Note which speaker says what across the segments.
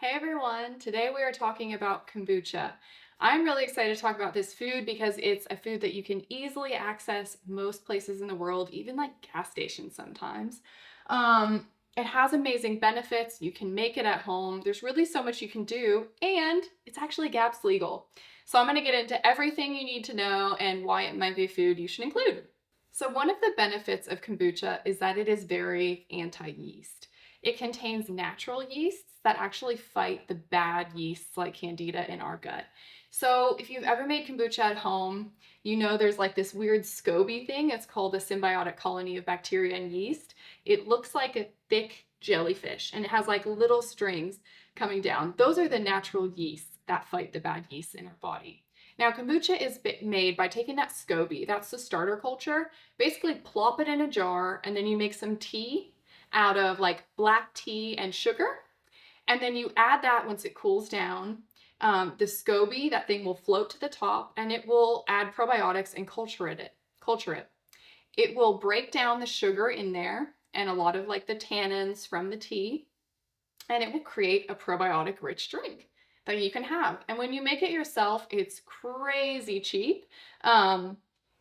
Speaker 1: Hey everyone, today we are talking about kombucha. I'm really excited to talk about this food because it's a food that you can easily access most places in the world, even like gas stations sometimes. Um, it has amazing benefits. You can make it at home. There's really so much you can do, and it's actually GAPS legal. So I'm going to get into everything you need to know and why it might be a food you should include. So one of the benefits of kombucha is that it is very anti-yeast. It contains natural yeasts that actually fight the bad yeasts like candida in our gut. So if you've ever made kombucha at home, you know there's like this weird SCOBY thing. It's called a symbiotic colony of bacteria and yeast. It looks like a thick jellyfish and it has like little strings coming down. Those are the natural yeasts that fight the bad yeasts in our body. Now, kombucha is made by taking that SCOBY, that's the starter culture, basically plop it in a jar, and then you make some tea out of like black tea and sugar. And then you add that once it cools down. The SCOBY, that thing will float to the top and it will add probiotics and culture it. It will break down the sugar in there and a lot of like the tannins from the tea, and it will create a probiotic rich drink that you can have. And when you make it yourself, it's crazy cheap.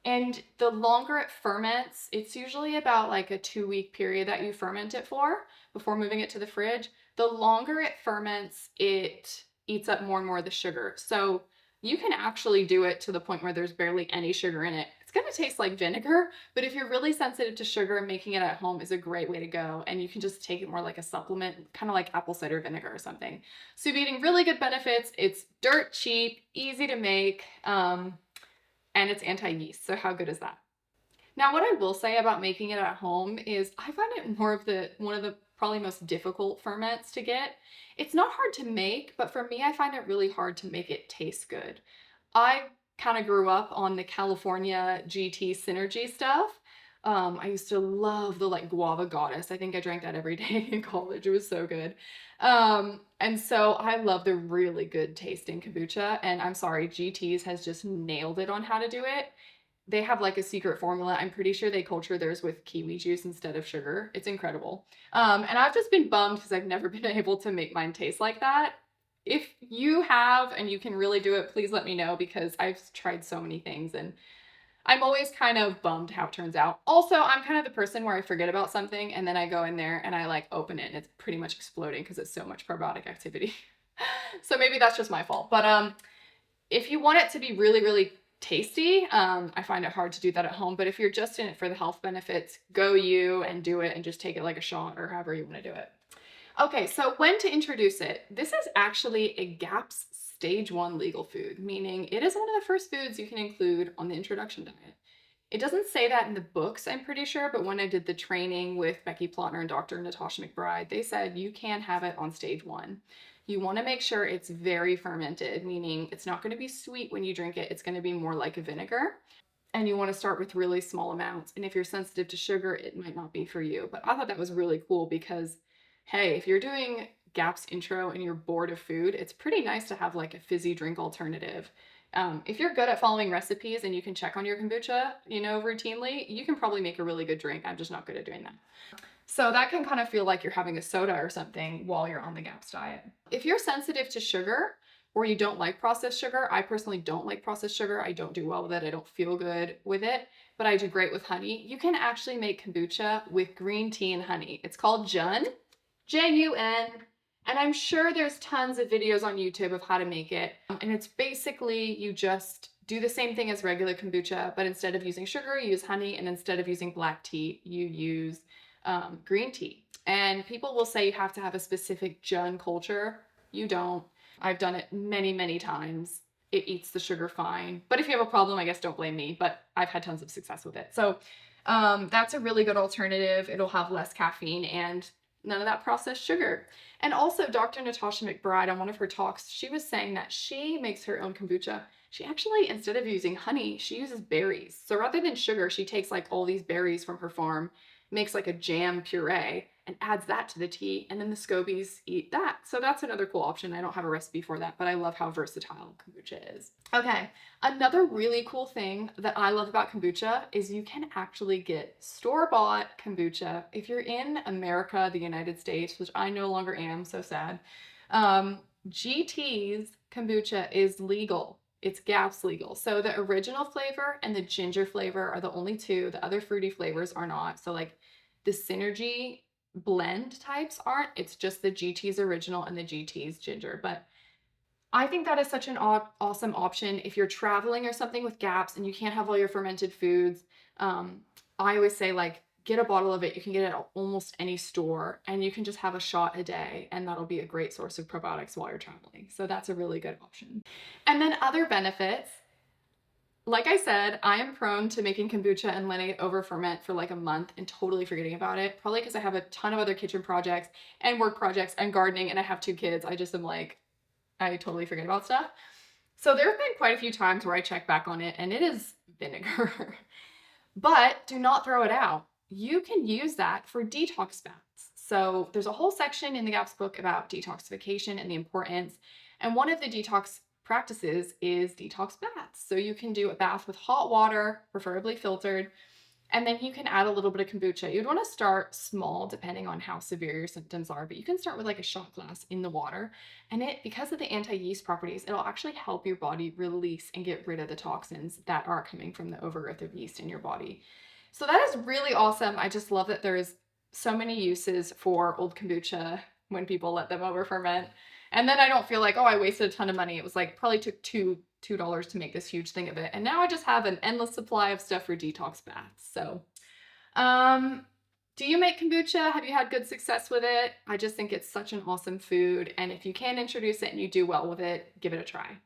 Speaker 1: And the longer it ferments, it's usually about like a 2-week period that you ferment it for before moving it to the fridge. The longer it ferments, it eats up more and more of the sugar. So you can actually do it to the point where there's barely any sugar in it. It's gonna taste like vinegar, but if you're really sensitive to sugar, making it at home is a great way to go. And you can just take it more like a supplement, kind of like apple cider vinegar or something. So you're getting really good benefits. It's dirt cheap, easy to make, and it's anti-yeast. So how good is that? Now, what I will say about making it at home is I find it one of the probably most difficult ferments to get. It's not hard to make, but for me, I find it really hard to make it taste good. I kind of grew up on the California GT Synergy stuff. I used to love the like guava goddess. I think I drank that every day in college. It was so good. And so I love the really good tasting kombucha. And I'm sorry, GT's has just nailed it on how to do it. They have like a secret formula. I'm pretty sure they culture theirs with kiwi juice instead of sugar. It's incredible. And I've just been bummed because I've never been able to make mine taste like that. If you have and you can really do it, please let me know because I've tried so many things and I'm always kind of bummed how it turns out. Also, I'm kind of the person where I forget about something and then I go in there and I like open it and it's pretty much exploding because it's so much probiotic activity. So maybe that's just my fault. But if you want it to be really, really tasty, I find it hard to do that at home. But if you're just in it for the health benefits, go you and do it and just take it like a shot or however you want to do it. Okay, so when to introduce it? This is actually a GAPS stage 1 legal food, meaning it is one of the first foods you can include on the introduction diet. It doesn't say that in the books, I'm pretty sure, but when I did the training with Becky Plotner and Dr. Natasha McBride, they said you can have it on stage 1. You want to make sure it's very fermented, meaning it's not going to be sweet when you drink it. It's going to be more like a vinegar. And you want to start with really small amounts. And if you're sensitive to sugar, it might not be for you. But I thought that was really cool because, hey, if you're doing GAPS intro and you're bored of food, it's pretty nice to have like a fizzy drink alternative. If you're good at following recipes and you can check on your kombucha, routinely, you can probably make a really good drink. I'm just not good at doing that. So that can kind of feel like you're having a soda or something while you're on the GAPS diet. If you're sensitive to sugar or you don't like processed sugar, I personally don't like processed sugar. I don't do well with it. I don't feel good with it, but I do great with honey. You can actually make kombucha with green tea and honey. It's called Jun, Jun. And I'm sure there's tons of videos on YouTube of how to make it. And it's basically you just do the same thing as regular kombucha, but instead of using sugar, you use honey. And instead of using black tea, you use green tea. And people will say you have to have a specific Jun culture. You don't. I've done it many, many times. It eats the sugar fine. But if you have a problem, I guess don't blame me. But I've had tons of success with it. So that's a really good alternative. It'll have less caffeine and none of that processed sugar. And also Dr. Natasha McBride, on one of her talks, she was saying that she makes her own kombucha. She actually, instead of using honey, she uses berries. So rather than sugar, she takes like all these berries from her farm, makes like a jam puree, and adds that to the tea. And then the scobies eat that. So that's another cool option. I don't have a recipe for that, but I love how versatile kombucha is. Okay, another really cool thing that I love about kombucha is you can actually get store-bought kombucha. If you're in America, the United States, which I no longer am, so sad, GT's kombucha is legal. It's GAPS legal. So the original flavor and the ginger flavor are the only two. The other fruity flavors are not. So like the Synergy blend types aren't. It's just the GT's original and the GT's ginger. But I think that is such an awesome option if you're traveling or something with GAPS and you can't have all your fermented foods. I always say like get a bottle of it. You can get it at almost any store and you can just have a shot a day and that'll be a great source of probiotics while you're traveling. So that's a really good option. And then other benefits, like I said, I am prone to making kombucha and letting it over ferment for like a month and totally forgetting about it. Probably because I have a ton of other kitchen projects and work projects and gardening and I have 2 kids. I just am like, I totally forget about stuff. So there have been quite a few times where I check back on it and it is vinegar. But do not throw it out. You can use that for detox baths. So there's a whole section in the GAPS book about detoxification and the importance. And one of the detox practices is detox baths. So you can do a bath with hot water, preferably filtered, and then you can add a little bit of kombucha. You'd want to start small depending on how severe your symptoms are, but you can start with like a shot glass in the water. And it, because of the anti-yeast properties, it'll actually help your body release and get rid of the toxins that are coming from the overgrowth of yeast in your body. So that is really awesome. I just love that there is so many uses for old kombucha when people let them over ferment. And then I don't feel like, oh, I wasted a ton of money. It was like probably took $2 to make this huge thing of it. And now I just have an endless supply of stuff for detox baths. So, do you make kombucha? Have you had good success with it? I just think it's such an awesome food. And if you can introduce it and you do well with it, give it a try.